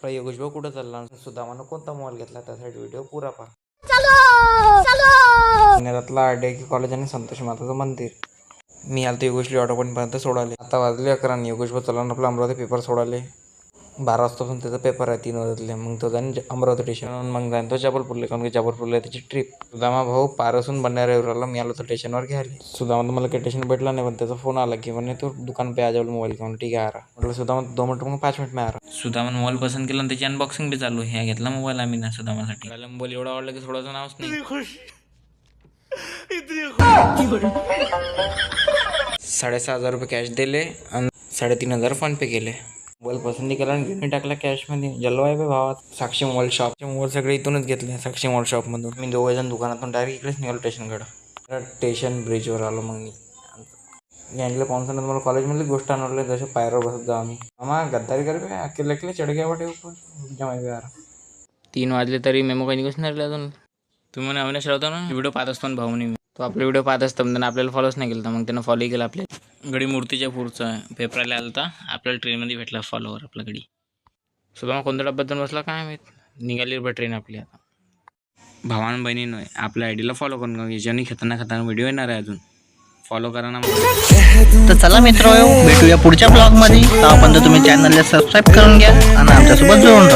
आपला योगेश भाऊ कुठं चालला, सुदामानं कोणता मोबाईल घेतला त्यासाठी व्हिडिओ पुरा पहा. पुण्यातला RDI कॉलेज आणि संतोष माताचं मंदिर. मी आलतो योगेशला ऑटो पर्यंत सोडाले. आता वाजले 11 आणि योगेश भाऊ चालला आपला अमरावती पेपर सोडाले. 12 वाजतापासून त्याचा पेपर आहे 3 वाजले. मग तो जाईन अमरावती स्टेशनवर, मग जाईन तो जबलपूरला, कारण की जबलपूरला त्याची ट्रिप. सुदामा भाऊ पारसून बंडाऱ्यावर आला. मी आलो तर स्टेशनवर घ्यायला. सुदामा मला काही स्टेशन भेटला नाही, पण त्याचा फोन आला की म्हणे तो दुकान पे आजवल मोबाईल घेऊन. ठीक आहे म्हटलं सुदामा 2 मिनिट मग 5 मिनिट में आ रहा. सुदामा मोबाईल पसंत केला आणि त्याची अनबॉक्सिंग बी चालू. ह्या घेतला मोबाईल आम्ही ना सुदामासाठी. त्याला मोबाईल एवढा आवडला की थोडासा नावच नाही. 6,500 रुपये कॅश दिले आणि 3,500 फोन पे केले. मोबाईल पसंत केला आणि घेऊन टाकला कॅशमध्ये. जलवा आहे भावात. साक्षी मोबाईल शॉप मोबाईल सगळे इथूनच घेतले, साक्षी मोबाईल शॉपमधून. मी 2 जण दुकानातून डायरेक्ट इकडेच निघालो स्टेशनकडं. स्टेशन ब्रिजवर आलो. मग मी आणलं पाऊन मला कॉलेजमधली गोष्ट आणवली. जसे पायऱ्यावर बसत जाऊ आम्ही. आम्हा गद्दारी करते अकेले अकेले चढ गया वाटे ऊपर जमाई यार. 3 वाजले तरी मेमो काही निघूच नाही अजून. तुम्ही म्हणे अविनाश राहतो ना व्हिडिओ पाहत असतो ना भाऊनी. तो आपले व्हिडिओ पाहत असतो, त्यांना आपल्याला फॉलोच नाही केलं तर मग त्यानं फॉलो केलं. आपल्या गडी मूर्तीच्या पुढचा पेपराला आला होता. आपल्याला ट्रेनमध्ये भेटला फॉलोवर आपला गडी. सुद्धा कोणत्या डब्यातून बसला काय माहीत. निघाली बरं ट्रेन आपली आता. भावान बहिणीनं आपल्या आयडीला फॉलो करून याच्याने खतरनाक व्हिडिओ येणार आहे अजून. फॉलो करा ना. तर चला मित्र, भेटूया पुढच्या ब्लॉगमध्ये. तोपर्यंत तुम्ही चॅनलला सबस्क्राईब करून घ्या आणि आमच्यासोबत जोडून राहा.